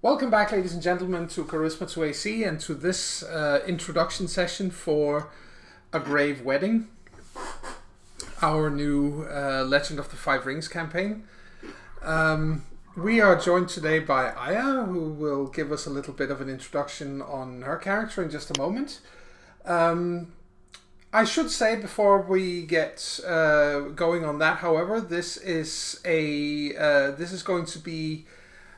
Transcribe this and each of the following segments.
Welcome back, ladies and gentlemen, to CharismaToAC and to this introduction session for A Grave Wedding, our new Legend of the Five Rings campaign. We are joined today by Aya, who will give us a little bit of an introduction on her character in just a moment. I should say before we get going on that, however, this is going to be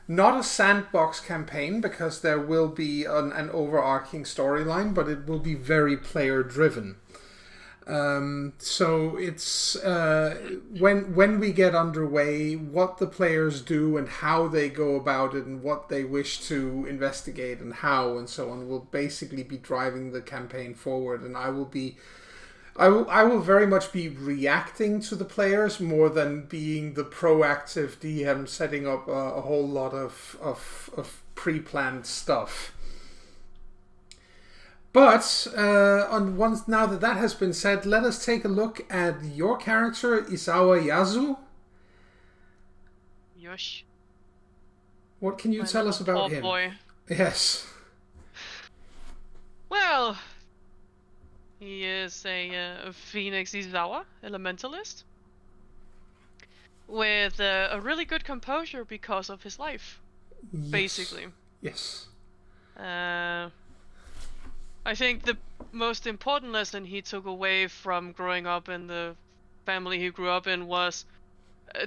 not a sandbox campaign because there will be an overarching storyline, but it will be very player driven. So it's when we get underway, what the players do and how they go about it and what they wish to investigate and how and so on will basically be driving the campaign forward, and I will very much be reacting to the players more than being the proactive DM setting up a whole lot of pre-planned stuff. But now that has been said, let us take a look at your character, Isawa Yazu. Yosh. What can you tell us about him? Boy. Yes. Well, he is a Phoenix Isawa elementalist with a really good composure because of his life, Yes. basically. Yes. I think the most important lesson he took away from growing up in the family he grew up in was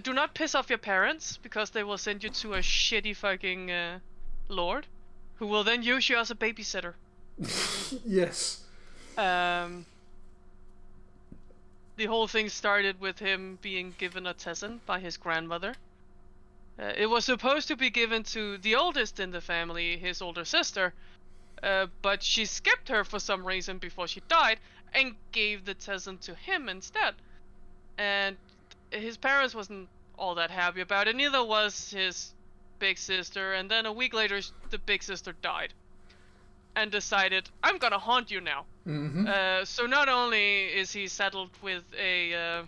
do not piss off your parents, because they will send you to a shitty fucking lord who will then use you as a babysitter. Yes. The whole thing started with him being given a tesson by his grandmother. It was supposed to be given to the oldest in the family, his older sister, but she skipped her for some reason before she died and gave the tesson to him instead. And his parents wasn't all that happy about it, neither was his big sister, and then a week later the big sister died and decided, I'm gonna haunt you now. Mm-hmm. So not only is he saddled with a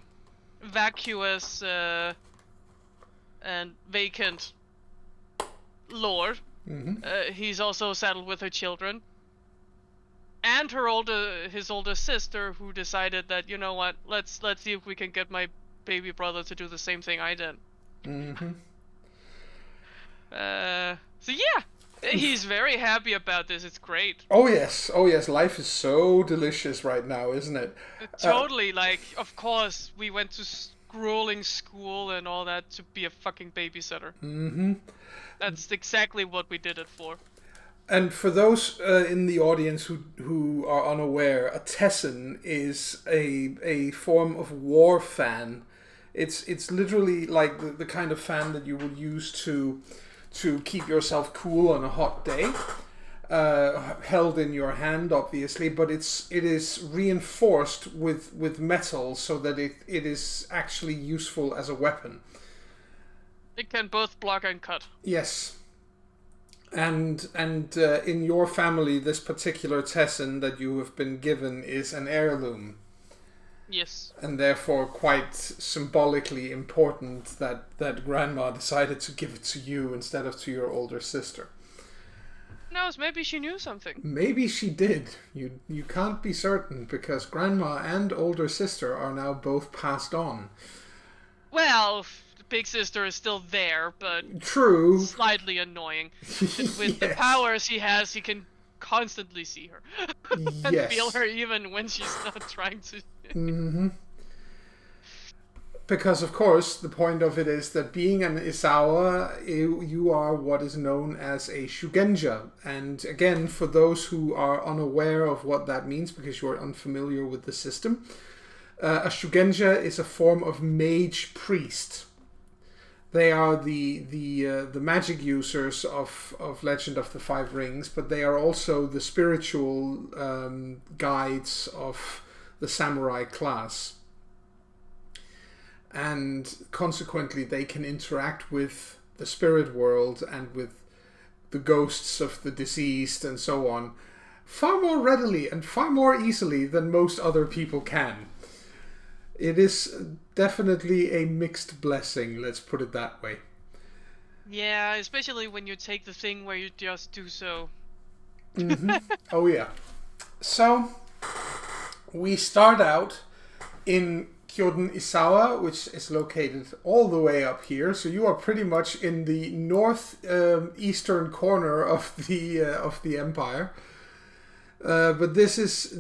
vacuous and vacant lord, he's also saddled with her children and his older sister, who decided that, you know what, let's see if we can get my baby brother to do the same thing I did. Mm-hmm. So yeah. He's very happy about this. It's great. Oh yes. Life is so delicious right now, isn't it? Totally. Of course, we went to grueling school and all that to be a fucking babysitter. Mm-hmm. That's exactly what we did it for. And for those in the audience who are unaware, a tesson is a form of war fan. It's literally like the kind of fan that you would use to keep yourself cool on a hot day, held in your hand, obviously, but it is reinforced with metal so that it is actually useful as a weapon. It can both block and cut. Yes. And in your family, this particular tesson that you have been given is an heirloom. Yes. And therefore quite symbolically important that grandma decided to give it to you instead of to your older sister. Who knows, maybe she knew something. Maybe she did. You can't be certain, because grandma and older sister are now both passed on. Well, the big sister is still there, but true, slightly annoying. With yes. the powers he has, he can constantly see her and yes. feel her even when she's not trying to. Mm-hmm. Because of course the point of it is that being an Isawa, you are what is known as a Shugenja. And again, for those who are unaware of what that means because you are unfamiliar with the system, a Shugenja is a form of mage priest. They are the magic users of Legend of the Five Rings, but they are also the spiritual guides of the samurai class. And consequently, they can interact with the spirit world and with the ghosts of the deceased and so on far more readily and far more easily than most other people can. It is definitely a mixed blessing, let's put it that way. Yeah, especially when you take the thing where you just do so. Oh yeah. So we start out in Kyoto Isawa, which is located all the way up here. So you are pretty much in the north eastern corner of the empire. But this is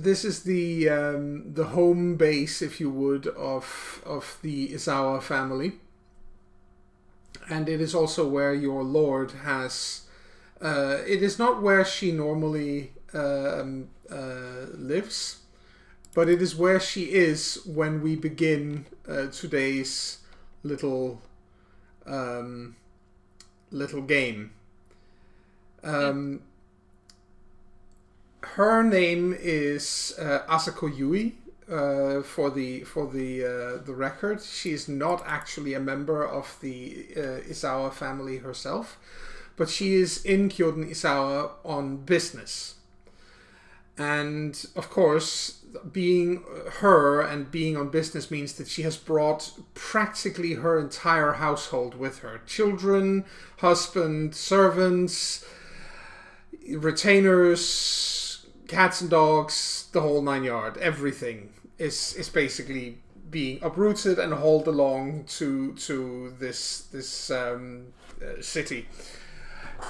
the home base, if you would, of the Isawa family, and it is also where your lord has. It is not where she normally lives, but it is where she is when we begin today's little little game. Her name is Asako Yui. For the record, she is not actually a member of the Isawa family herself, but she is in Kyoto Isawa on business. And of course, being her and being on business means that she has brought practically her entire household with her: children, husband, servants, retainers, cats and dogs, the whole nine yard. Everything is basically being uprooted and hauled along to this city.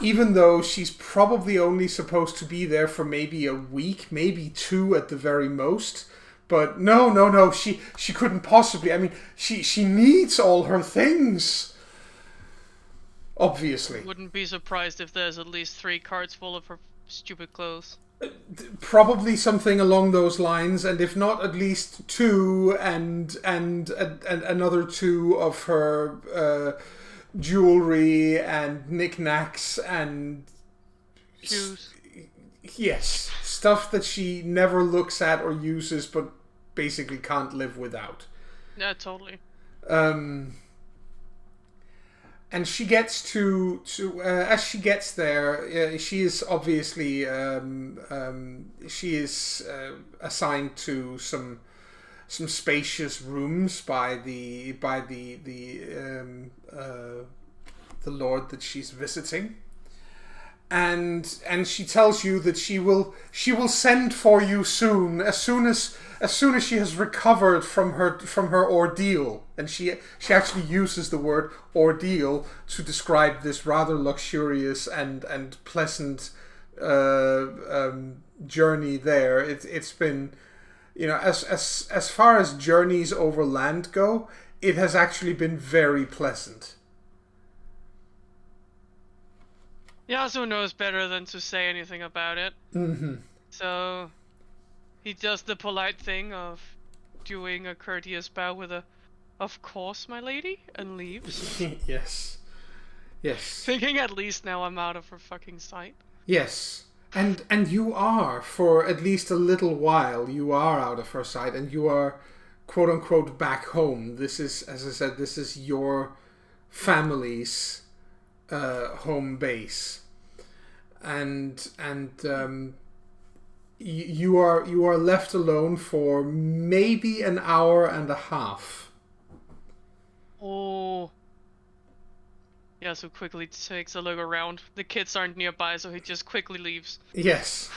Even though she's probably only supposed to be there for maybe a week, maybe two at the very most. But no, she couldn't possibly. I mean, she needs all her things. Obviously. Wouldn't be surprised if there's at least 3 carts full of her stupid clothes. Probably something along those lines, and if not, at least 2 and another 2 of her jewelry and knickknacks and shoes. Yes, stuff that she never looks at or uses, but basically can't live without. Yeah, totally. And she gets to as she gets there, she is obviously she is assigned to some spacious rooms by the lord that she's visiting, and she tells you that she will send for you soon as she has recovered from her ordeal. And she actually uses the word ordeal to describe this rather luxurious and pleasant journey there. It's been, as far as journeys over land go, it has actually been very pleasant. Yasu knows better than to say anything about it. Mm-hmm. So he does the polite thing of doing a courteous bow with a "Of course, my lady," and leaves. Yes. Thinking at least now I'm out of her fucking sight. Yes. And you are, for at least a little while, you are out of her sight, and you are, quote unquote, back home. This is, as I said, this is your family's home base, and you are left alone for maybe an hour and a half. Oh. Yeah, so quickly takes a look around. The kids aren't nearby, so he just quickly leaves. Yes.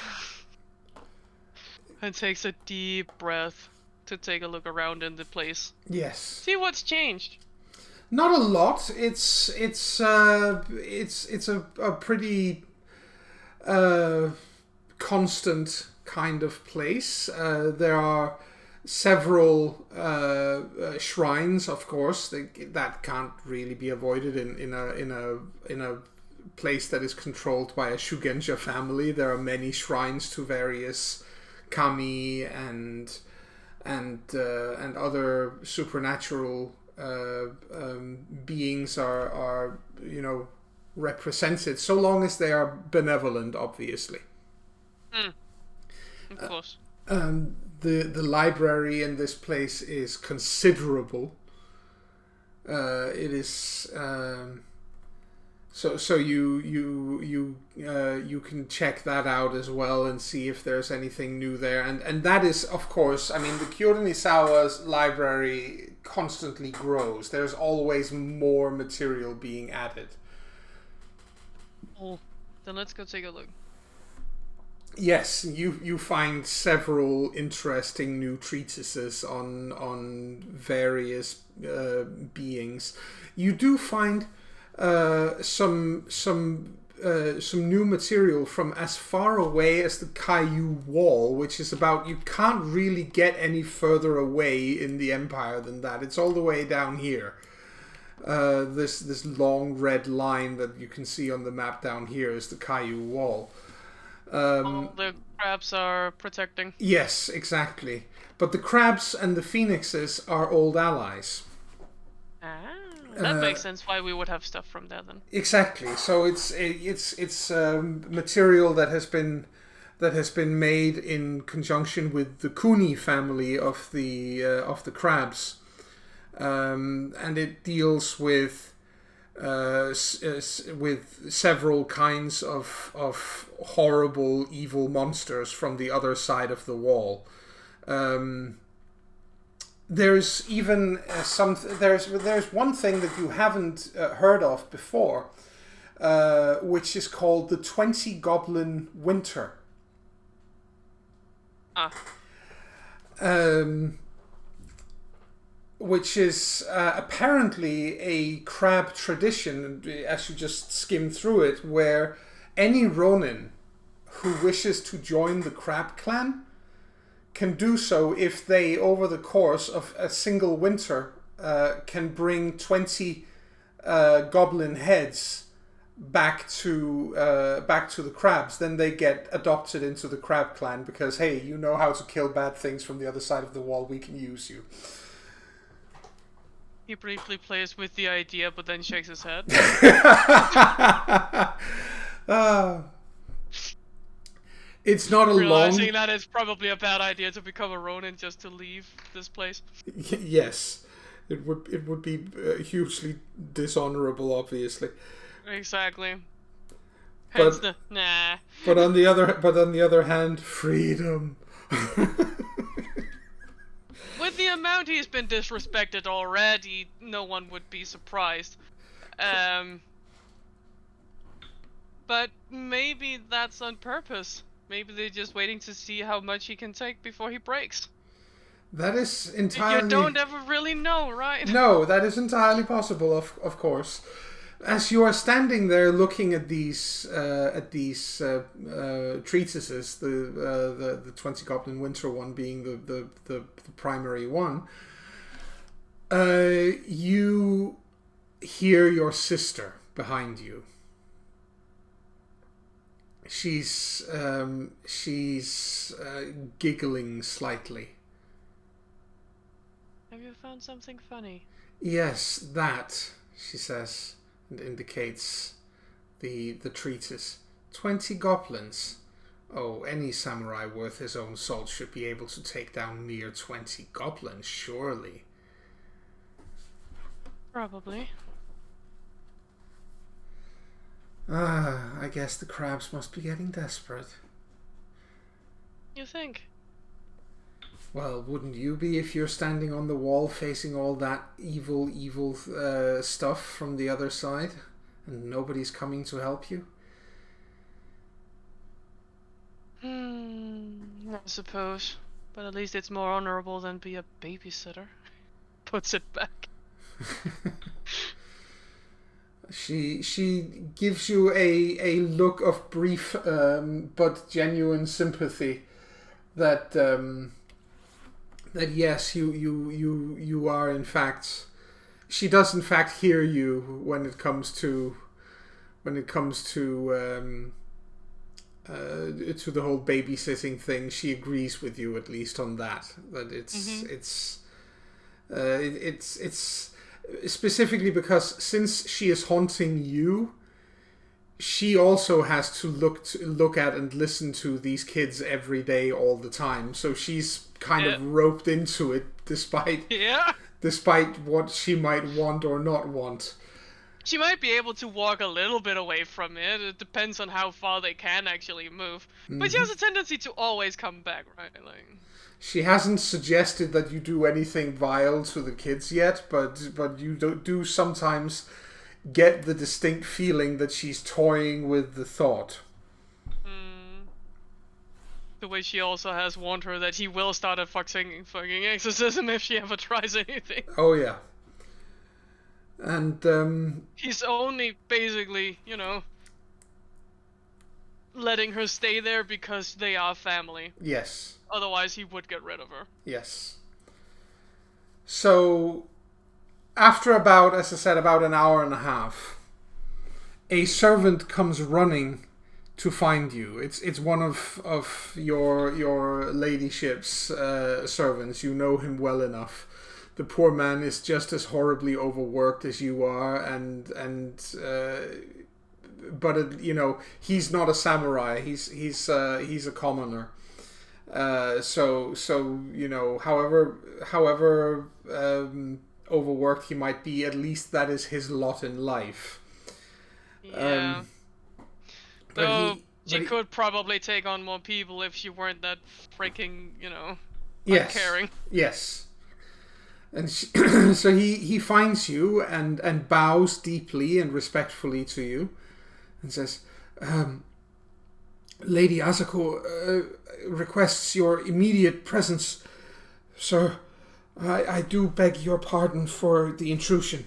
And takes a deep breath to take a look around in the place. Yes. See what's changed. Not a lot. It's a pretty constant kind of place. There are several shrines, of course. That can't really be avoided in a place that is controlled by a Shugenja family. There are many shrines to various kami and other supernatural beings are represented, so long as they are benevolent, obviously. Of course. The library in this place is considerable. It is so you can check that out as well and see if there's anything new there, and that is, of course, I mean, the Kyoto Isawa's library constantly grows. There's always more material being added. Oh, then let's go take a look. Yes, you find several interesting new treatises on various beings. You do find some new material from as far away as the Caillou Wall, which is about, you can't really get any further away in the Empire than that. It's all the way down here. This long red line that you can see on the map down here is the Caillou Wall. All the crabs are protecting. Yes, exactly. But the crabs and the phoenixes are old allies. Ah, that makes sense why we would have stuff from there then. Exactly. So it's material that has been made in conjunction with the Kuni family of the crabs, and it deals with several kinds of horrible evil monsters from the other side of the wall. There's even there's one thing that you haven't heard of before, which is called the 20 Goblin Winter. Which is apparently a crab tradition, as you just skim through it, where any Ronin who wishes to join the crab clan can do so if they, over the course of a single winter, can bring 20 goblin heads back to the crabs. Then they get adopted into the crab clan because, hey, you know how to kill bad things from the other side of the wall, we can use you. He briefly plays with the idea, but then shakes his head. It's not a Realizing that it's probably a bad idea to become a Ronin just to leave this place. Yes, it would be hugely dishonorable, obviously. Exactly. Hence the nah. But on the other hand, freedom. With the amount he's been disrespected already, no one would be surprised. But maybe that's on purpose. Maybe they're just waiting to see how much he can take before he breaks. That is entirely... You don't ever really know, right? No, that is entirely possible, of course. As you are standing there looking at these treatises, the 20 Goblin Winter one being the primary one, you hear your sister behind you. She's giggling slightly. Have you found something funny? Yes, that, she says, and indicates the treatise. 20 goblins. Oh, any samurai worth his own salt should be able to take down mere 20 goblins, surely. Probably. I guess the crabs must be getting desperate. You think? Well, wouldn't you be if you're standing on the wall facing all that evil stuff from the other side and nobody's coming to help you? I suppose. But at least it's more honorable than be a babysitter. Puts it back. She gives you a look of brief but genuine sympathy that yes, you are in fact, she does in fact hear you when it comes to the whole babysitting thing. She agrees with you, at least on that it's specifically because since she is haunting you, she also has to look at and listen to these kids every day, all the time. So she's kind of roped into it, despite what she might want or not want. She might be able to walk a little bit away from it. It depends on how far they can actually move. But she has a tendency to always come back, right? Like, she hasn't suggested that you do anything vile to the kids yet, but you do sometimes get the distinct feeling that she's toying with the thought. The way she also has warned her that he will start a fucking exorcism if she ever tries anything. Oh yeah. And he's only basically, letting her stay there because they are family. Yes. Otherwise he would get rid of her. Yes. So after about, as I said, about an hour and a half, a servant comes running to find you. It's one of your ladyship's servants. You know him well enough. The poor man is just as horribly overworked as you are, but he's not a samurai. He's a commoner. So however overworked he might be, at least that is his lot in life. Yeah. Though she could probably take on more people if she weren't that freaking, uncaring. Yes. And so he finds you and bows deeply and respectfully to you and says, Lady Asako requests your immediate presence. Sir, I do beg your pardon for the intrusion.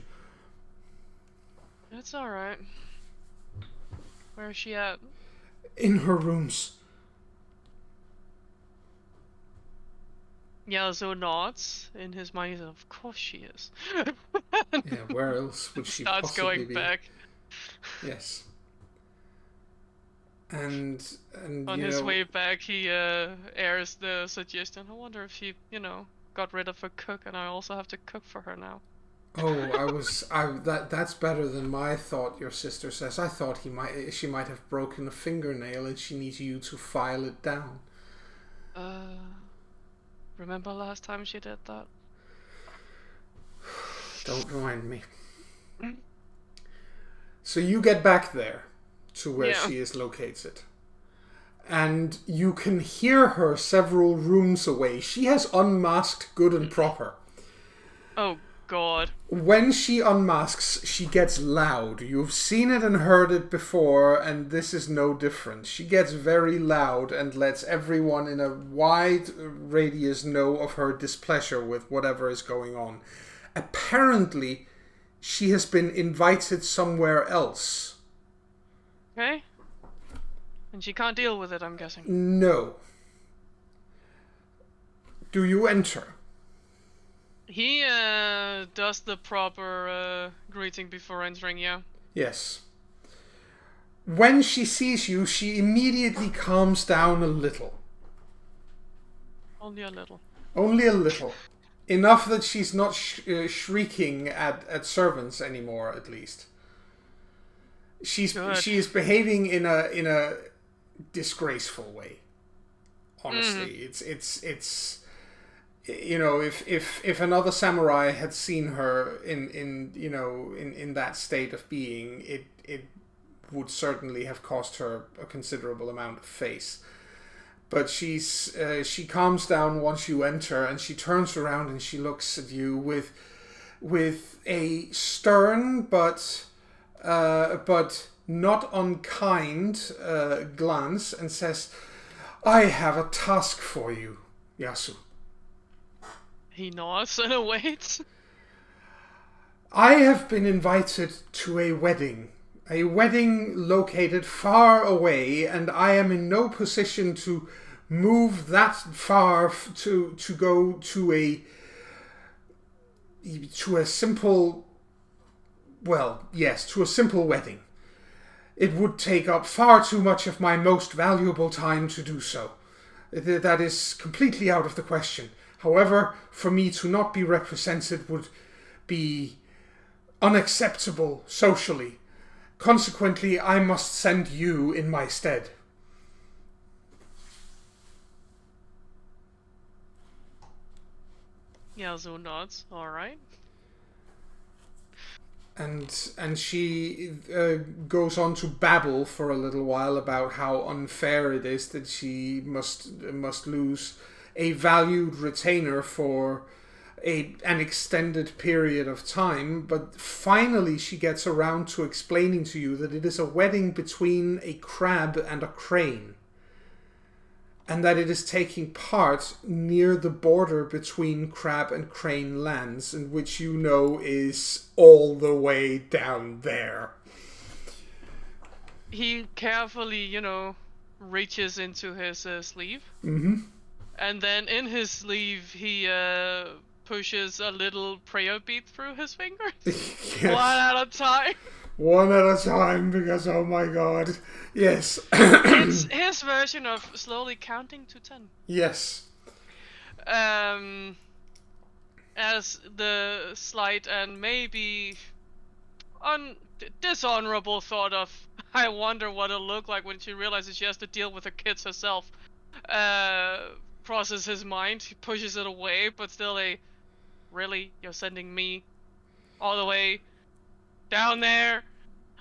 It's alright. Where is she at? In her rooms. Yasuo nods. In his mind, of course she is. Yeah, where else would she starts possibly going be? back. Yes. And on his way back, he airs the suggestion. I wonder if she, got rid of her cook, and I also have to cook for her now. Oh, that's better than my thought. Your sister says. I thought she might have broken a fingernail, and she needs you to file it down. Remember last time she did that? Don't remind me. So you get back there to where she is located. And you can hear her several rooms away. She has unmasked good and proper. Oh, God. When she unmasks, she gets loud. You've seen it and heard it before, and this is no different. She gets very loud and lets everyone in a wide radius know of her displeasure with whatever is going on. Apparently, she has been invited somewhere else. Okay. And she can't deal with it, I'm guessing. No. Do you enter? He does the proper greeting before entering, yeah. Yes. When she sees you, she immediately calms down a little. Only a little. Only a little. Enough that she's not shrieking at servants anymore, at least. She is behaving in a disgraceful way. Honestly, it's if another samurai had seen her in that state of being, it would certainly have cost her a considerable amount of face. But she calms down once you enter, and she turns around and she looks at you with a stern but not unkind glance, and says, "I have a task for you, Yasu." He nods and waits. I have been invited to a wedding located far away, and I am in no position to move that far to go to a simple, to a simple wedding. It would take up far too much of my most valuable time to do so. That is completely out of the question. However, for me to not be represented would be unacceptable socially. Consequently, I must send you in my stead. Yasuo nods. All right. And she goes on to babble for a little while about how unfair it is that she must lose a valued retainer for an extended period of time, but finally she gets around to explaining to you that it is a wedding between a crab and a crane, and that it is taking part near the border between crab and crane lands, and which you know is all the way down there. He carefully, reaches into his sleeve. Mm-hmm. And then in his sleeve, he pushes a little prayer bead through his fingers. Yes. One at a time. One at a time, because oh my god. Yes. It's his version of slowly counting to 10. Yes. As the slight and maybe dishonorable thought of, I wonder what it'll look like when she realizes she has to deal with her kids herself, crosses his mind. He pushes it away, but still really? You're sending me all the way down there?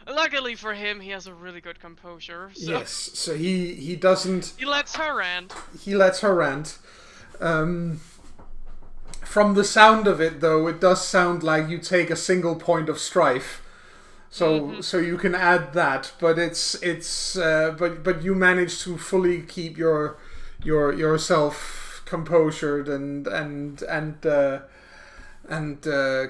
Luckily for him, he has a really good composure. So yes, so he doesn't... He lets her rant. He lets her rant. From the sound of it, though, it does sound like you take a single point of strife. So so you can add that, but but you manage to fully keep yourself composed and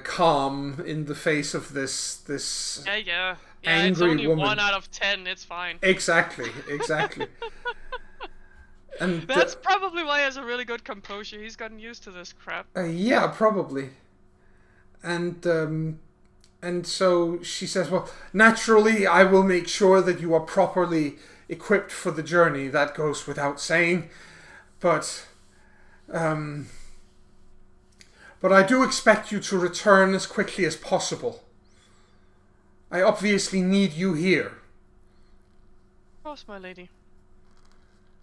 calm in the face of this Yeah. angry It's only woman. 1 out of 10. It's fine. Exactly. And That's probably why he has a really good composure. He's gotten used to this crap. yeah, probably. And so she says, well, naturally, I will make sure that you are properly equipped for the journey. That goes without saying. But I do expect you to return as quickly as possible. I obviously need you here. Of course, my lady.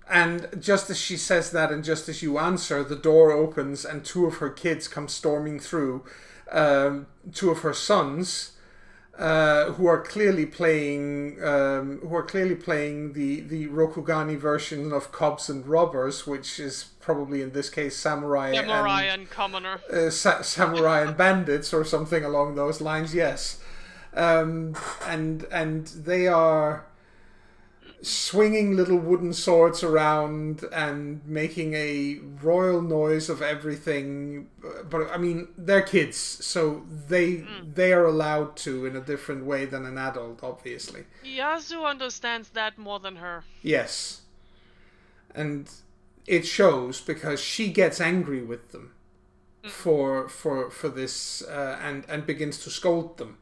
And just as she says that, and just as you answer, the door opens and 2 of her kids come storming through. 2 of her sons, who are clearly playing the Rokugani version of Cops and Robbers, which is probably in this case Samurai and Commoner. Samurai and Bandits or something along those lines. Yes, and they are swinging little wooden swords around and making a royal noise of everything. But I mean, they're kids, so they are allowed to in a different way than an adult, obviously. Yasu understands that more than her. Yes, and it shows because she gets angry with them for this and begins to scold them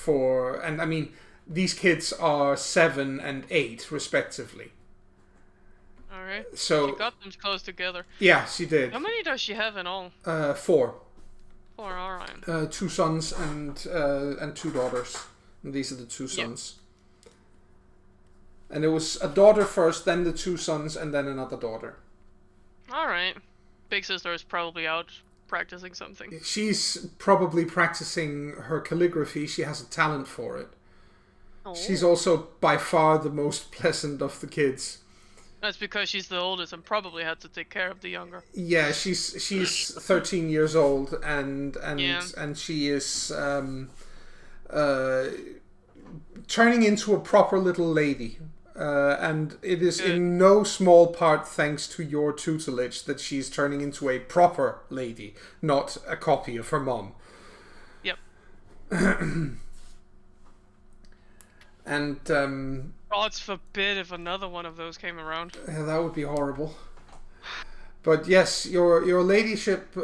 and I mean, these kids are 7 and 8, respectively. Alright. So she got them close together. Yeah, she did. How many does she have in all? 4. 4, alright. 2 sons and 2 daughters. And these are the 2 sons. And it was a daughter first, then the 2 sons, and then another daughter. Alright. Big sister is probably out practicing something. She's probably practicing her calligraphy. She has a talent for it. Oh. She's also by far the most pleasant of the kids. That's because she's the oldest and probably had to take care of the younger. Yeah, she's 13 years old and she is turning into a proper little lady. And it is in no small part thanks to your tutelage that she's turning into a proper lady, not a copy of her mom. Yep. And God's forbid if another one of those came around. Yeah, that would be horrible. But yes, your ladyship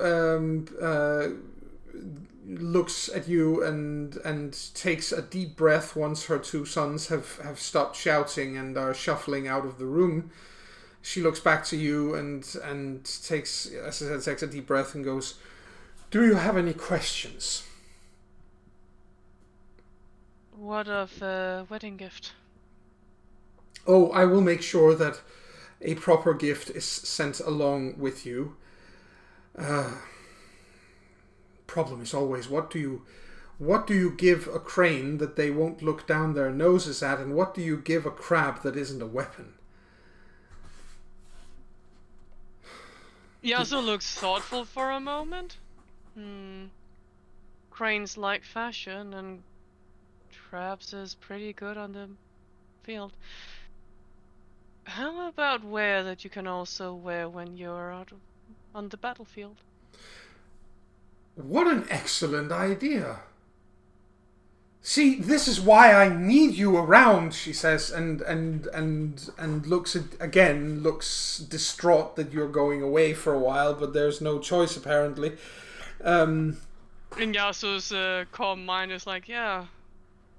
looks at you and takes a deep breath once her 2 sons have stopped shouting and are shuffling out of the room. She looks back to you and takes, as I said, takes a deep breath and goes, "Do you have any questions?" What of wedding gift? Oh, I will make sure that a proper gift is sent along with you. Problem is always, what do you give a crane that they won't look down their noses at, and what do you give a crab that isn't a weapon? Yasu looks thoughtful for a moment. Cranes like fashion, and Traps is pretty good on the field. How about wear that you can also wear when you're out on the battlefield? What an excellent idea. See, this is why I need you around, she says, and looks distraught that you're going away for a while, but there's no choice apparently. And Yasu's calm mind is like, yeah,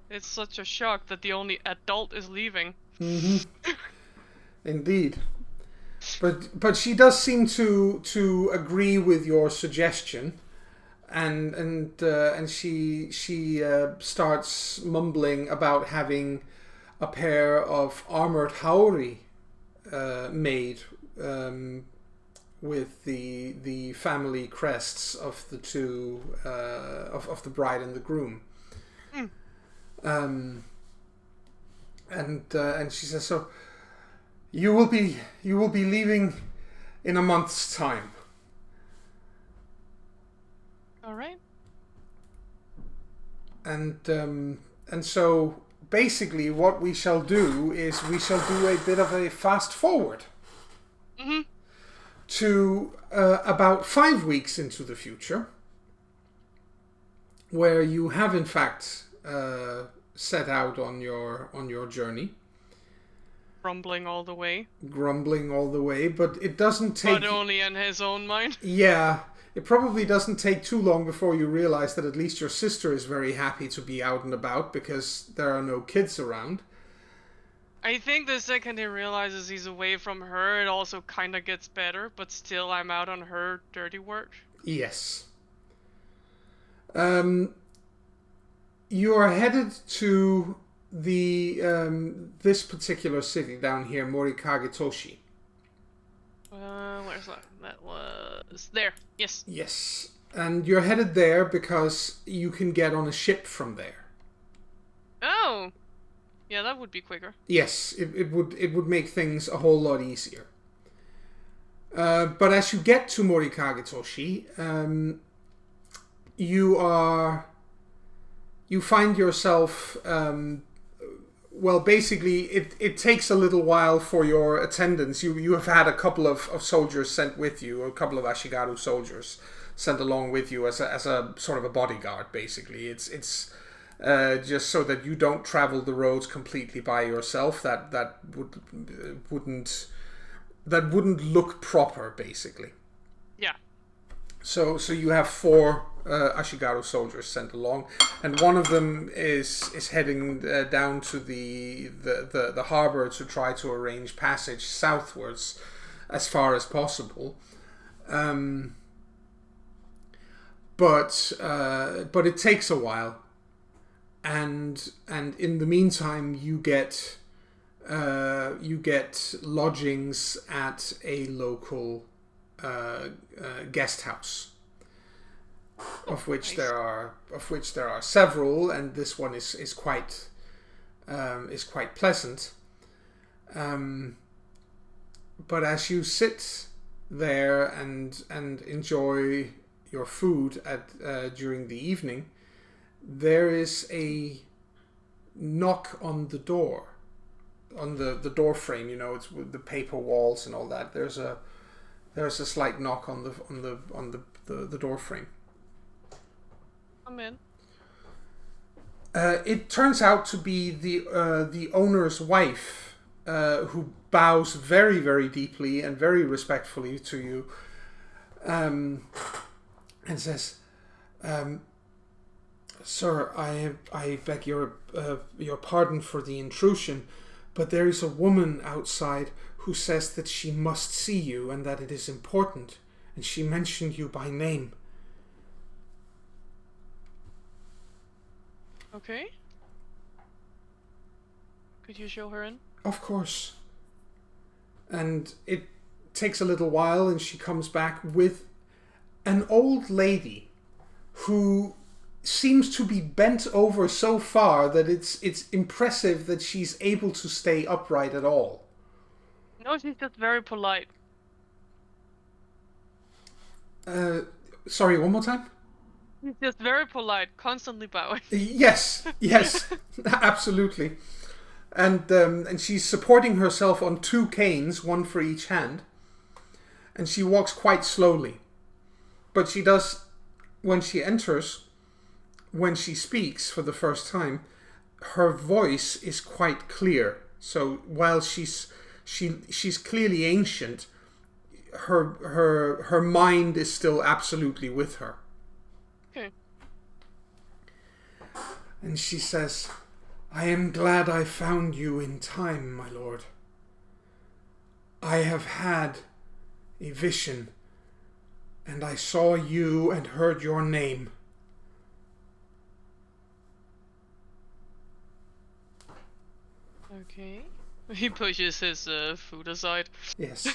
it's such a shock that the only adult is leaving. Indeed. But she does seem to agree with your suggestion. And she starts mumbling about having a pair of armored haori made with the family crests of the two of the bride and the groom. And she says, so you will be leaving in a month's time. All right. And so basically what we shall do is we shall do a bit of a fast forward to about 5 weeks into the future, where you have in fact set out on your journey. Grumbling all the way, but it doesn't take... But only in his own mind. Yeah. It probably doesn't take too long before you realize that at least your sister is very happy to be out and about because there are no kids around. I think the second he realizes he's away from her, it also kind of gets better, but still I'm out on her dirty work. Yes. You are headed to the this particular city down here, Morikage-toshi. Where's that? That was there. Yes. Yes. And you're headed there because you can get on a ship from there. Oh. Yeah, that would be quicker. Yes, it would make things a whole lot easier. But as you get to Morikage-toshi, you find yourself... well, basically, it takes a little while for your attendants. You have had a couple of soldiers sent with you, a couple of Ashigaru soldiers sent along with you as a sort of a bodyguard, basically. It's just so that you don't travel the roads completely by yourself. That wouldn't look proper, basically. Yeah. So you have 4 Ashigaru soldiers sent along, and one of them is heading down to the harbor to try to arrange passage southwards as far as possible. But it takes a while, and in the meantime you get lodgings at a local guest house, of which there are several, and this one is quite pleasant. But as you sit there and enjoy your food during the evening, there is a knock on the door, on the door frame. It's with the paper walls and all that. There's a slight knock on the door frame. I'm in. It turns out to be the owner's wife, who bows very, very deeply and very respectfully to you, and says, "Sir, I beg your pardon for the intrusion, but there is a woman outside who says that she must see you and that it is important, and she mentioned you by name." Okay. Could you show her in? Of course. And it takes a little while, and she comes back with an old lady who seems to be bent over so far that it's impressive that she's able to stay upright at all. No, she's just very polite. Sorry, one more time? He's just very polite, constantly bowing. Yes, yes, absolutely. And she's supporting herself on 2 canes, one for each hand, and she walks quite slowly. But she does, when she enters, when she speaks for the first time, her voice is quite clear. So while she's clearly ancient, her mind is still absolutely with her. Okay. And she says, "I am glad I found you in time, my lord. I have had a vision, and I saw you and heard your name. Okay. He pushes his food aside. Yes.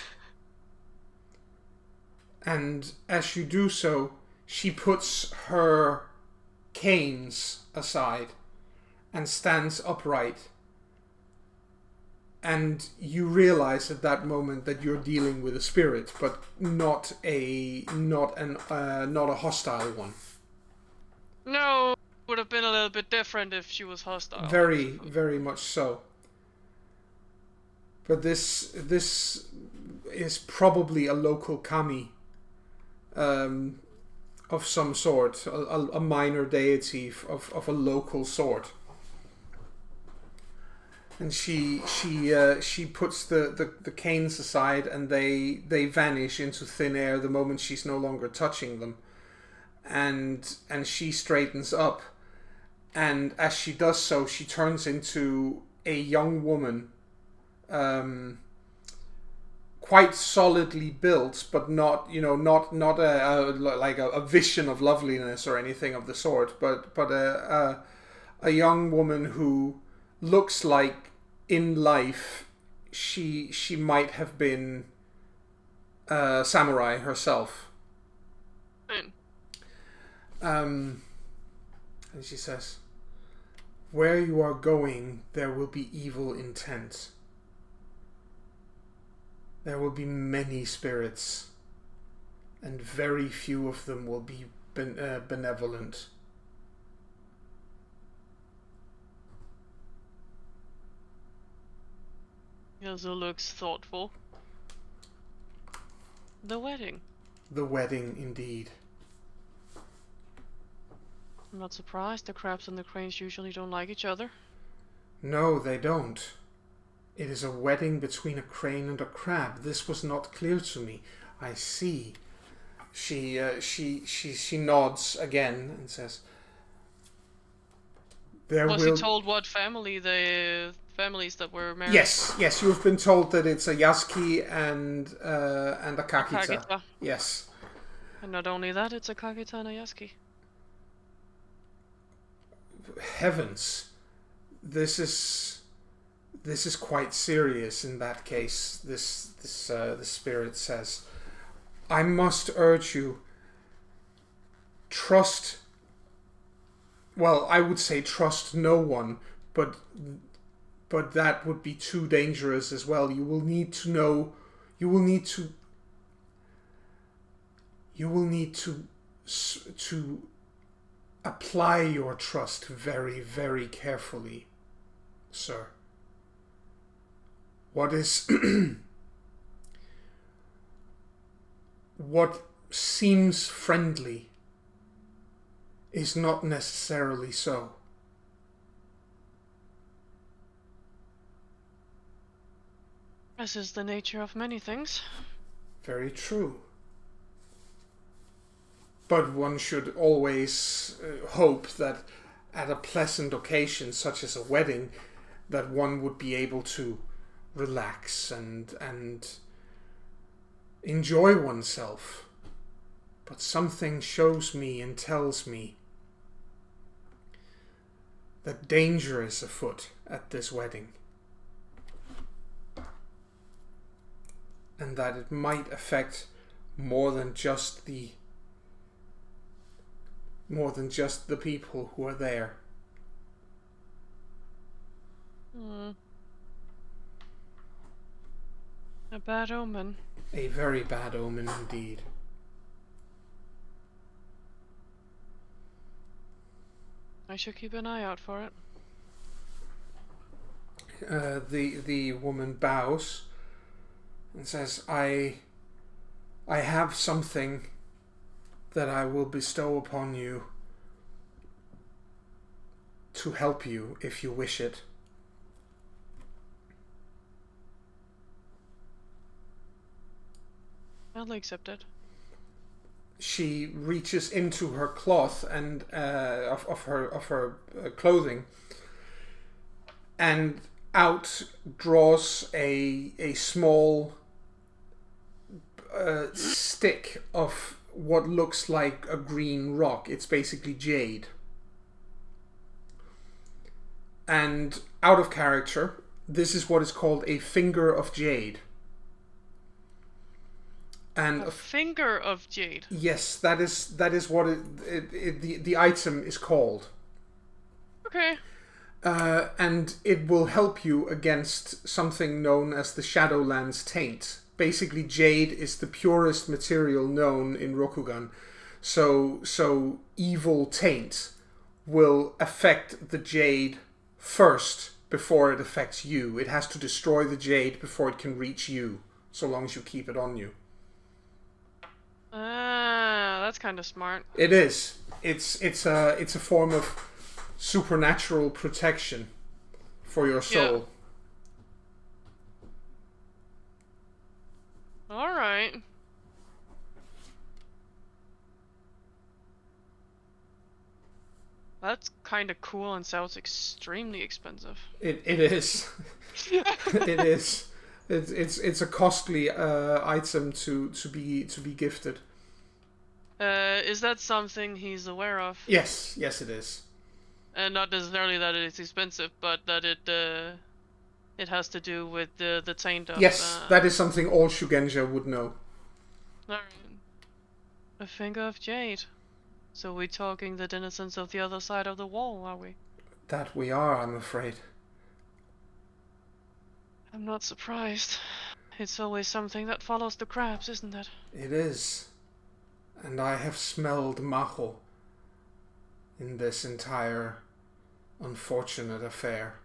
And as you do so, she puts her canes aside and stands upright. And you realize at that moment that you're dealing with a spirit, but not a hostile one. No, would have been a little bit different if she was hostile. Very, very much so. But this is probably a local kami of some sort, a minor deity of a local sort. And she puts the canes aside, and they vanish into thin air the moment she's no longer touching them. And she straightens up, and as she does so, she turns into a young woman, quite solidly built, but not a vision of loveliness or anything of the sort, but a young woman who looks like in life she might have been a samurai herself. And she says, "Where you are going, there will be evil intent. There will be many spirits, and very few of them will be benevolent. He also looks thoughtful. The wedding. The wedding, indeed. I'm not surprised. The crabs and the cranes usually don't like each other. No, they don't. It is a wedding between a crane and a crab. This was not clear to me. I see." She nods again and says, Was he told what family the families that were married? Yes, you have been told that it's a Yasuki and a Kakita. Kagita. Yes. And not only that, it's a Kagita and a Yasuki. Heavens, this is quite serious. In that case, the spirit says, "I must urge you, trust. Well, I would say trust no one, but that would be too dangerous as well. You will need to apply your trust very, very carefully, sir. What is what seems friendly is not necessarily so. As is the nature of many things. Very true. But one should always hope that at a pleasant occasion such as a wedding, that one would be able to relax and enjoy oneself. But something shows me and tells me that danger is afoot at this wedding, and that it might affect more than just the people who are there." A bad omen. A very bad omen indeed. I should keep an eye out for it. The woman bows and says, I have something that I will bestow upon you to help you if you wish it. I'll accept it. She reaches into her cloth and of her clothing, and out draws a small stick of what looks like a green rock. It's basically jade. And out of character, this is what is called a finger of jade. And a finger of jade. Yes, that is what the item is called. Okay. And it will help you against something known as the Shadowlands Taint. Basically, jade is the purest material known in Rokugan. So evil taint will affect the jade first before it affects you. It has to destroy the jade before it can reach you, so long as you keep it on you. That's kind of smart. It is. It's a form of supernatural protection for your soul. Yeah. All right. That's kind of cool and sounds extremely expensive. It is. It is. It's a costly item to be gifted. Is that something he's aware of? Yes, it is. And not necessarily that it's expensive, but that it has to do with the taint of... Yes, that is something all Shugenja would know. Alright. A finger of jade. So we're talking the denizens of the other side of the wall, are we? That we are, I'm afraid. I'm not surprised. It's always something that follows the crabs, isn't it? It is. And I have smelled Maho in this entire unfortunate affair.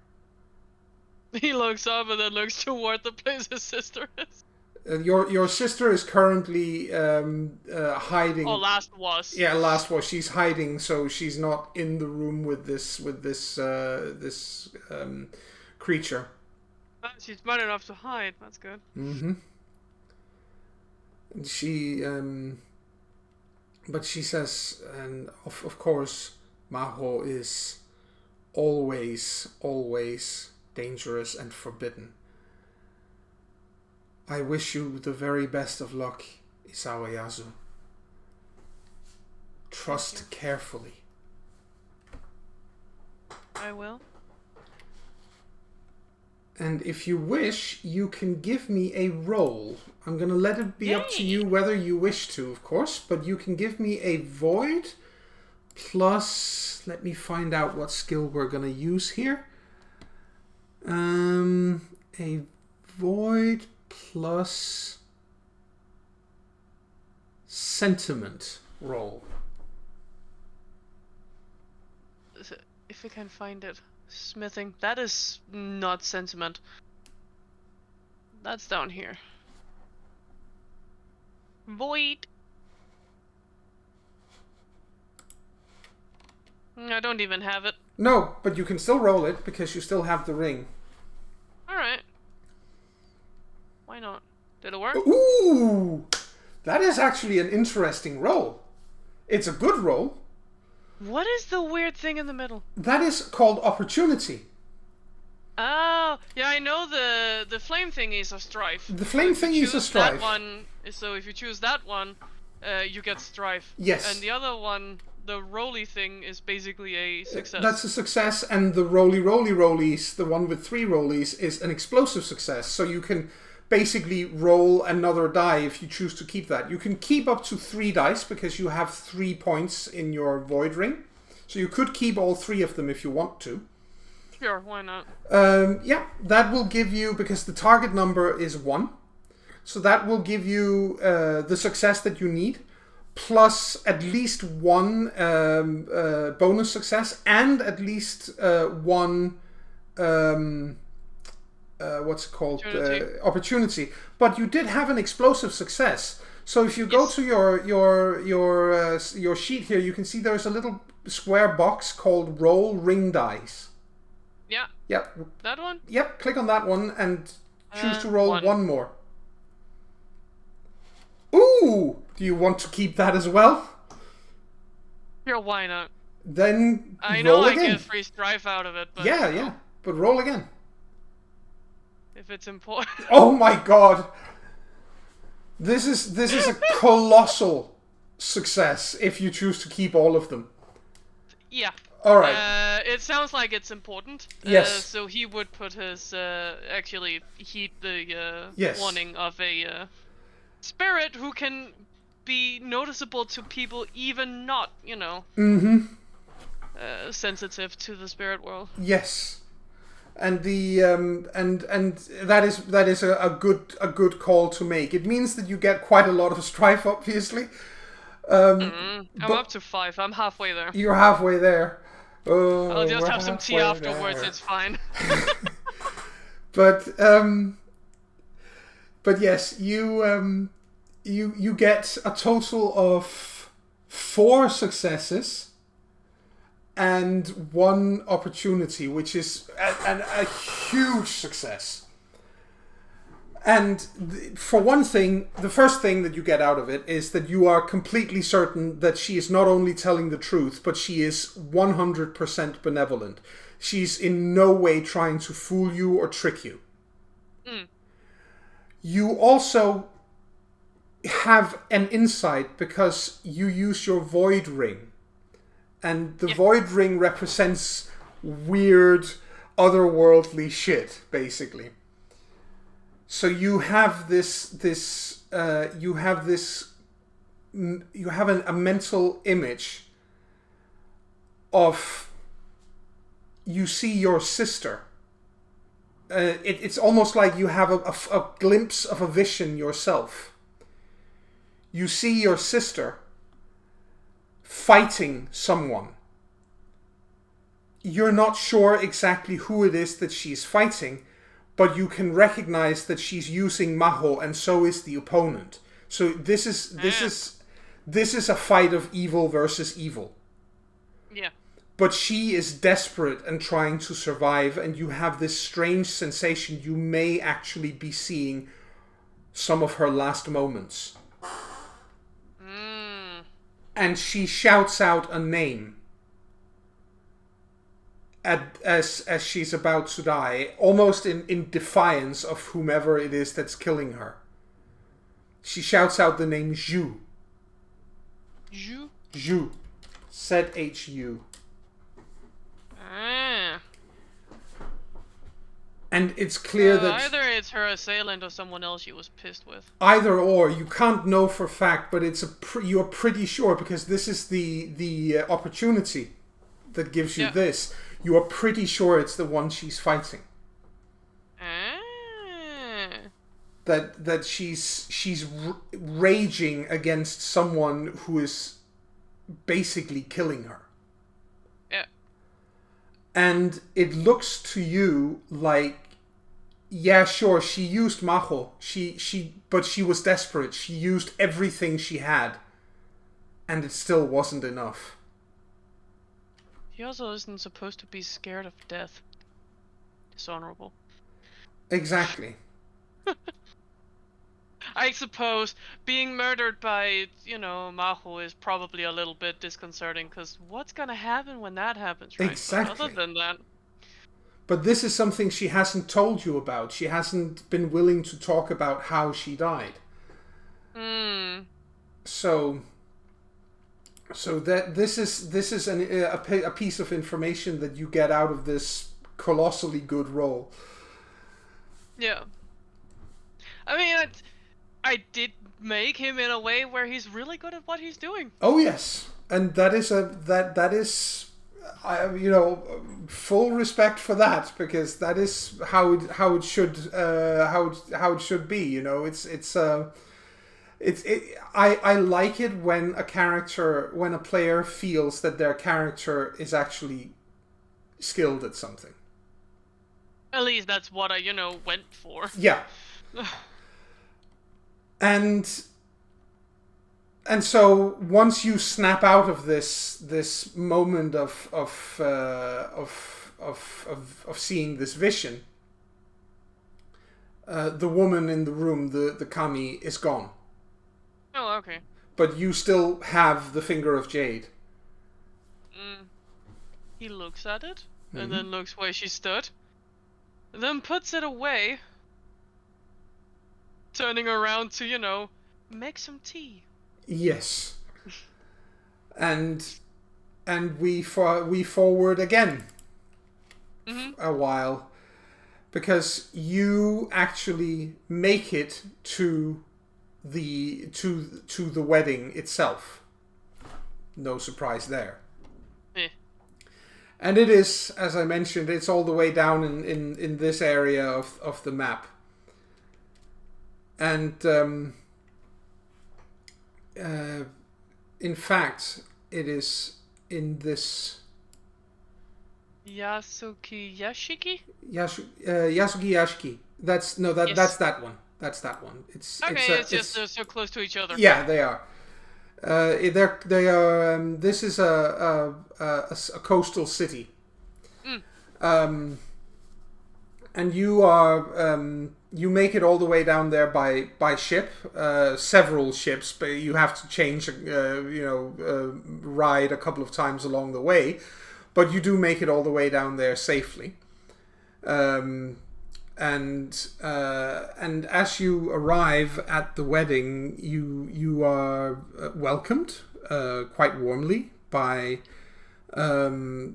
He looks up and then looks toward the place his sister is. Your sister is currently hiding. Oh, last was. Yeah, last was. She's hiding, so she's not in the room with this creature. She's smart enough to hide. That's good. Mm-hmm. And she, but she says, and of course, Maho is always dangerous and forbidden. I wish you the very best of luck, Isawayazu. Trust carefully. I will. And if you wish, you can give me a roll. I'm going to let it be up to you whether you wish to, of course. But you can give me a void plus... Let me find out what skill we're going to use here. A void plus sentiment roll. If we can find it. Smithing. That is not sentiment. That's down here. Void. I don't even have it. No, but you can still roll it because you still have the ring. Alright. Why not? Did it work? Ooh! That is actually an interesting roll. It's a good roll. What is the weird thing in the middle? That is called opportunity. Oh, yeah, I know the flame thingy is a strife. The flame thingy is a strife. That one, so if you choose that one, you get strife. Yes. And the other one, the roly thing, is basically a success. That's a success, and the rollies, the one with 3 rollies, is an explosive success. So you can basically roll another die if you choose to keep that. You can keep up to 3 dice because you have 3 points in your void ring. So you could keep all 3 of them if you want to. Sure, why not? Yeah, that will give you, because the target number is 1. So that will give you the success that you need, plus at least one bonus success and at least one what's it called, opportunity. But you did have an explosive success. So if you go to your sheet here, you can see there's a little square box called Roll Ring Dice. Yeah. Yep. That one? Yep. Click on that one and choose to roll one more. Ooh! Do you want to keep that as well? Sure, why not? Then I roll know again. I get free strife out of it, but yeah. But roll again. If it's important. Oh my god! This is a colossal success if you choose to keep all of them. Yeah. Alright. It sounds like it's important. Yes. So he would put his, actually heed the Yes. warning of a spirit who can be noticeable to people even not, sensitive to the spirit world. Yes. And the and that is a good call to make. It means that you get quite a lot of strife, obviously. I'm up to 5. I'm halfway there. You're halfway there. Oh, I'll just have some tea afterwards. there. It's fine. But yes, you get a total of 4 successes and 1 opportunity, which is a huge success. And for one thing, the first thing that you get out of it is that you are completely certain that she is not only telling the truth, but she is 100% benevolent. She's in no way trying to fool you or trick you. You also have an insight because you use your void ring. And the void ring represents weird, otherworldly shit, basically. So you have a mental image of, you see your sister. It's almost like you have a glimpse of a vision yourself. You see your sister fighting someone. You're not sure exactly who it is that she's fighting, but you can recognize that she's using Maho, and so is the opponent. So this is a fight of evil versus evil. Yeah. But she is desperate and trying to survive, and you have this strange sensation you may actually be seeing some of her last moments. And she shouts out a name as she's about to die, almost in defiance of whomever it is that's killing her. She shouts out the name Zhu. Zhu? Zhu. Z-H-U. And it's clear that either it's her assailant or someone else she was pissed with. Either or, you can't know for fact, but it's you're pretty sure because this is the opportunity that gives you this. You are pretty sure it's the one she's fighting. That she's raging against someone who is basically killing her. Yeah. And it looks to you like, yeah, sure, she used Maho. But she was desperate. She used everything she had. And it still wasn't enough. She also isn't supposed to be scared of death. Dishonorable. Exactly. I suppose being murdered by, Maho is probably a little bit disconcerting, because what's gonna happen when that happens, right? Exactly. But other than that... But this is something she hasn't told you about. She hasn't been willing to talk about how she died. So that this is a piece of information that you get out of this colossally good roll. Yeah. I mean, I did make him in a way where he's really good at what he's doing. Oh yes, and that is full respect for that, because that is how it should be. I like it when a player feels that their character is actually skilled at something. At least that's what I, went for. Yeah. And so once you snap out of this moment of seeing this vision, the woman in the room, the kami, is gone. Oh, okay. But you still have the finger of jade. He looks at it, and then looks where she stood, and then puts it away, turning around to, make some tea. Yes. And we forward again a while, because you actually make it to the wedding itself. No surprise there. And it is, as I mentioned, it's all the way down in this area of the map. And in fact, it is in this Yasuki Yashiki? Yasugi Yashiki. That's that one. That's that one. It's just they're so close to each other. Yeah, they are. They are. This is a coastal city. And you are. You make it all the way down there by ship. Several ships, but you have to change. Ride a couple of times along the way, but you do make it all the way down there safely. And as you arrive at the wedding, you are welcomed quite warmly by the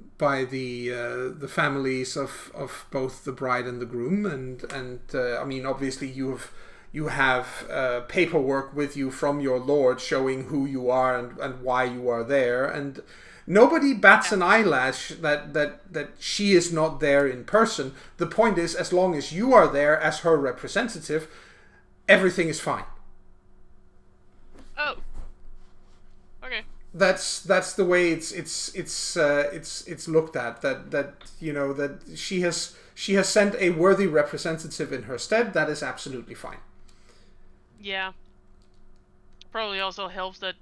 families of both the bride and the groom, and I mean, obviously you have paperwork with you from your lord showing who you are and why you are there, and nobody bats an eyelash that she is not there in person. The point is, as long as you are there as her representative, everything is fine. Oh. Okay. That's the way it's looked at. That she has sent a worthy representative in her stead. That is absolutely fine. Yeah. Probably also helps that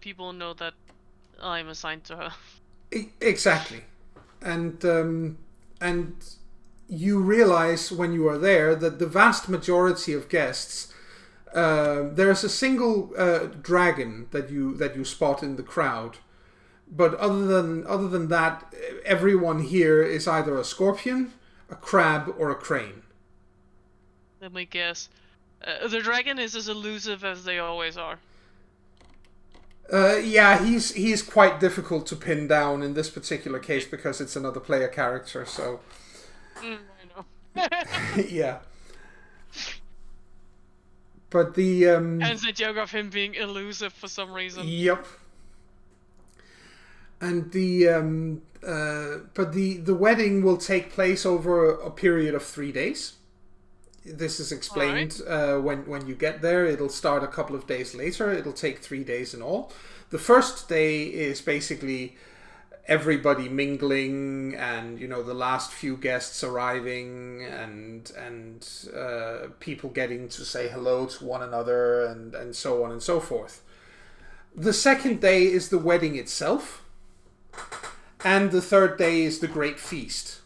people know that I'm assigned to her. Exactly, and you realize when you are there that the vast majority of guests, there's a single dragon that you spot in the crowd, but other than that, everyone here is either a scorpion, a crab, or a crane. Let me guess. The dragon is as elusive as they always are. Yeah, he's quite difficult to pin down in this particular case because it's another player character, so... I know. Yeah. But the... And the joke of him being elusive for some reason. Yep. And but the wedding will take place over a period of 3 days. This is explained when you get there. It'll start a couple of days later. It'll take 3 days in all. The first day is basically everybody mingling, and the last few guests arriving, and people getting to say hello to one another, and so on and so forth. The second day is the wedding itself, and the third day is the great feast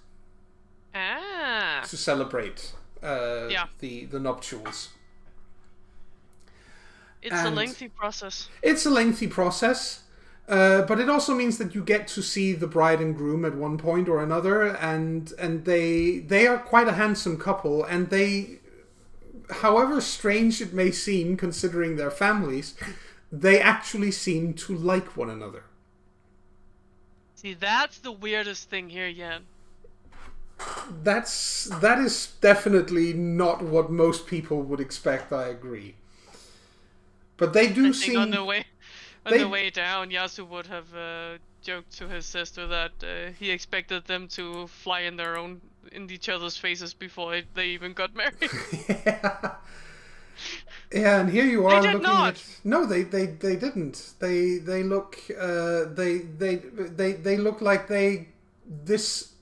to celebrate the nuptials. It's a lengthy process. It's a lengthy process, but it also means that you get to see the bride and groom at one point or another, and they are quite a handsome couple, and they, however strange it may seem considering their families, they actually seem to like one another. See, that's the weirdest thing here, Jan. That is definitely not what most people would expect, I agree. But they do seem... on the way down, Yasu would have joked to his sister that he expected them to fly in each other's faces before they even got married. Yeah. Yeah, and here you They are did looking not. at. No, they didn't. They look they look like they this.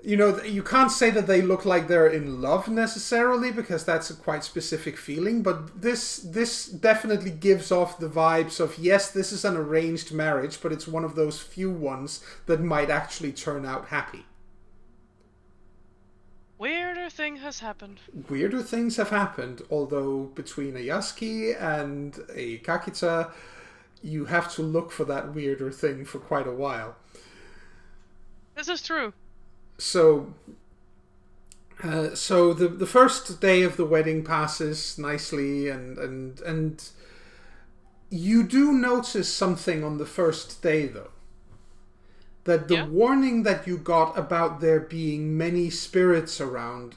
You know, you can't say that they look like they're in love necessarily, because that's a quite specific feeling. But this definitely gives off the vibes of, yes, this is an arranged marriage, but it's one of those few ones that might actually turn out happy. Weirder thing has happened. Weirder things have happened, although between a Yasuki and a Kakita, you have to look for that weirder thing for quite a while. This is true. So, so the first day of the wedding passes nicely, and you do notice something on the first day, though. That the warning that you got about there being many spirits around,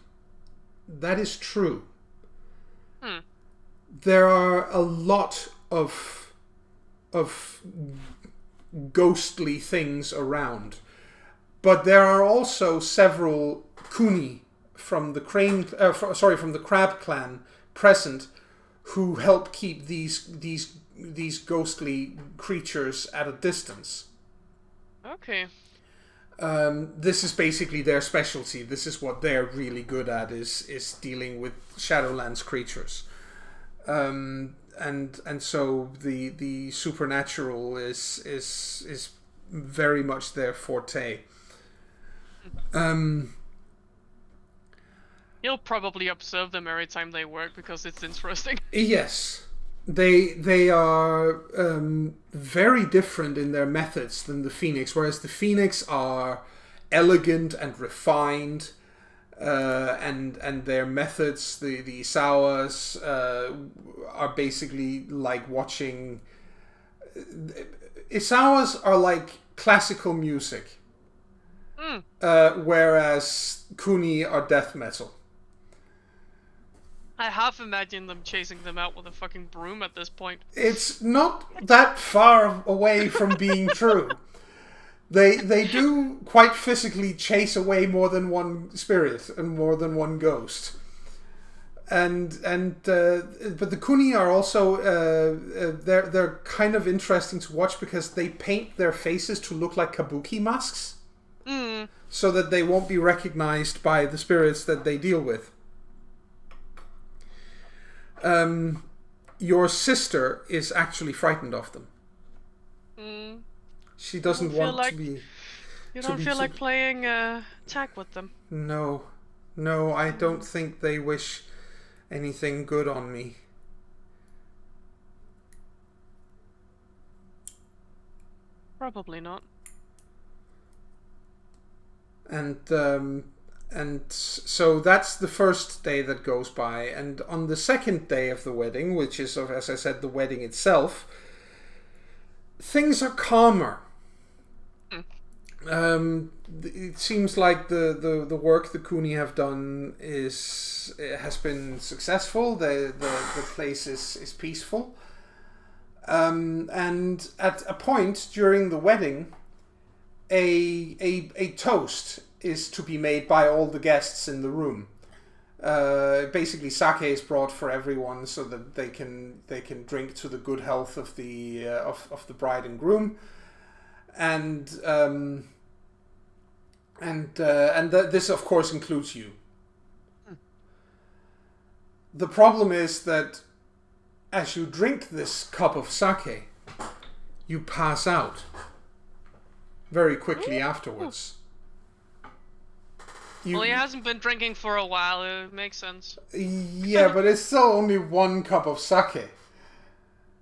that is true. There are a lot of ghostly things around. But there are also several kuni from the from the crab clan present, who help keep these ghostly creatures at a distance. Okay. This is basically their specialty. This is what they're really good at, is dealing with Shadowlands creatures. And so the supernatural is very much their forte. You'll probably observe them every time they work because it's interesting. Yes, they are very different in their methods than the Phoenix. Whereas the Phoenix are elegant and refined, and their methods, the Isawas, are basically like watching. Isawas are like classical music. Whereas Kuni are death metal. I half imagine them chasing them out with a fucking broom at this point. It's not that far away from being true. They do quite physically chase away more than one spirit and more than one ghost. But the Kuni are also they're kind of interesting to watch, because they paint their faces to look like kabuki masks. So that they won't be recognized by the spirits that they deal with. Your sister is actually frightened of them. She doesn't want to be... You don't feel like playing tag with them? No, I don't think they wish anything good on me. Probably not. And so that's the first day that goes by. And on the second day of the wedding, which is, as I said, the wedding itself, things are calmer. It seems like the work the Kuni have done has been successful. The place is peaceful. And at a point during the wedding, a toast is to be made by all the guests in the room. Basically, sake is brought for everyone so that they can drink to the good health of the bride and groom, and this of course includes you. The problem is that as you drink this cup of sake, you pass out very quickly afterwards. Well, he hasn't been drinking for a while. It makes sense. Yeah, but it's still only one cup of sake.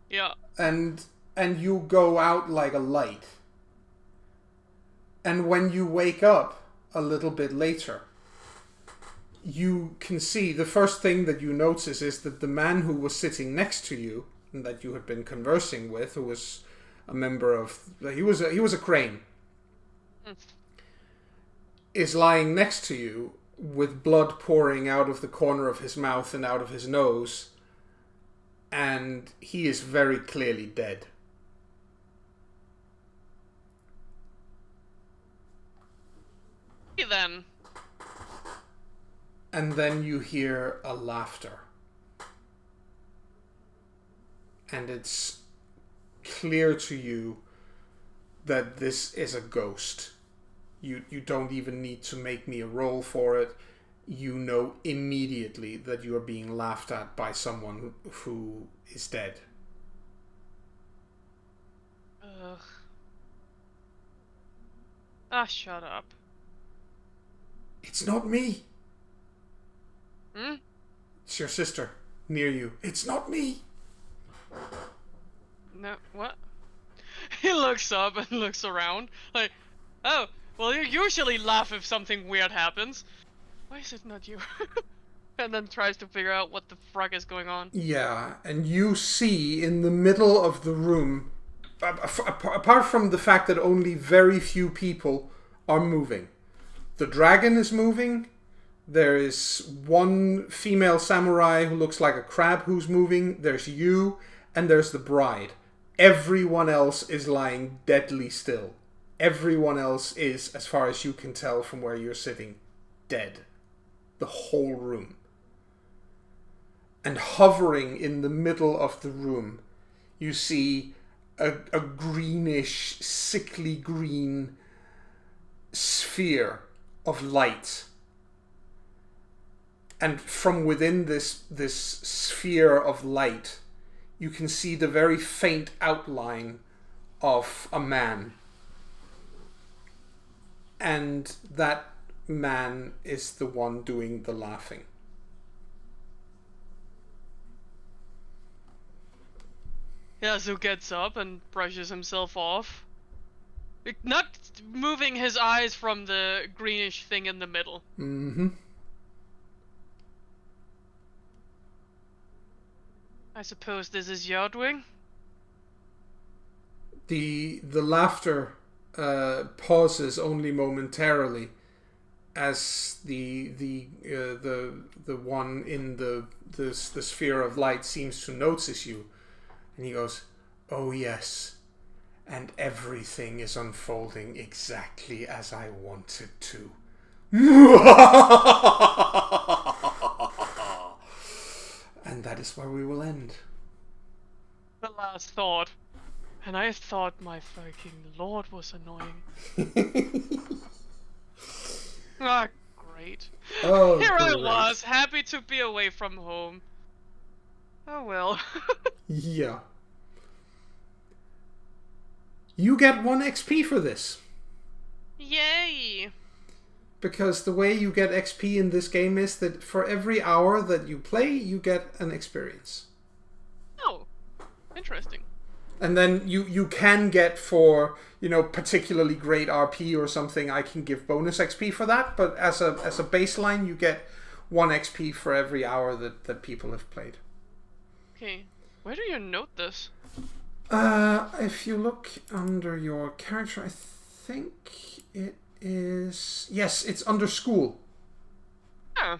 Yeah. And you go out like a light. And when you wake up a little bit later, you can see, the first thing that you notice is that the man who was sitting next to you, and that you had been conversing with, who was a member of... He was a crane. Is lying next to you with blood pouring out of the corner of his mouth and out of his nose, and he is very clearly dead. Then. And then you hear a laughter. and it's clear to you that this is a ghost. You don't even need to make me a roll for it. You know immediately that you are being laughed at by someone who is dead. Ugh. Ah, shut up. It's not me. Hmm? It's your sister near you. It's not me. No, what? He looks up and looks around, like, oh, well, you usually laugh if something weird happens. Why is it not you? And then tries to figure out what the fuck is going on. Yeah, and you see in the middle of the room, apart from the fact that only very few people are moving, the dragon is moving. There is one female samurai who looks like a crab who's moving. There's you, and there's the bride. Everyone else is lying deadly still. Everyone else is, as far as you can tell from where you're sitting, dead. The whole room. And hovering in the middle of the room, you see a greenish, sickly green sphere of light. And from within this sphere of light, you can see the very faint outline of a man. And that man is the one doing the laughing. Yasu gets up and brushes himself off. Not moving his eyes from the greenish thing in the middle. Mm-hmm. I suppose this is your doing? The laughter pauses only momentarily as the one in the sphere of light seems to notice you, and he goes, "Oh yes, and everything is unfolding exactly as I wanted to." And that is where we will end. The last thought. And I thought my fucking lord was annoying. Ah, great. Oh, Here great. I was, happy to be away from home. Oh well. Yeah. You get 1 XP for this. Yay! Because the way you get XP in this game is that for every hour that you play, you get an experience. Oh, interesting. And then you can get for, particularly great RP or something, I can give bonus XP for that. But as a baseline, you get 1 XP for every hour that people have played. Okay, where do you note this? If you look under your character, I think it is... Yes, it's under school. Ah.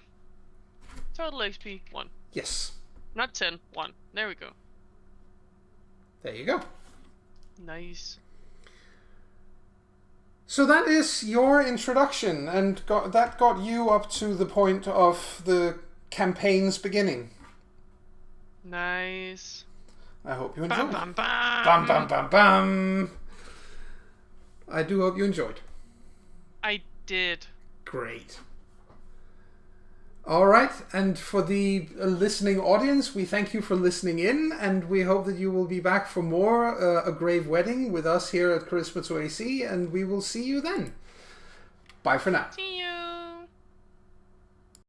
Total XP, 1. Yes. Not 10, 1. There we go. There you go. Nice. So that is your introduction, and that got you up to the point of the campaign's beginning. Nice. I hope you enjoyed. Bam, bam, bam. Bam, bam, bam, bam. I do hope you enjoyed. I did. Great. All right, and for the listening audience, we thank you for listening in, and we hope that you will be back for more A Grave Wedding with us here at CharismaToAC, and we will see you then. Bye for now. See you.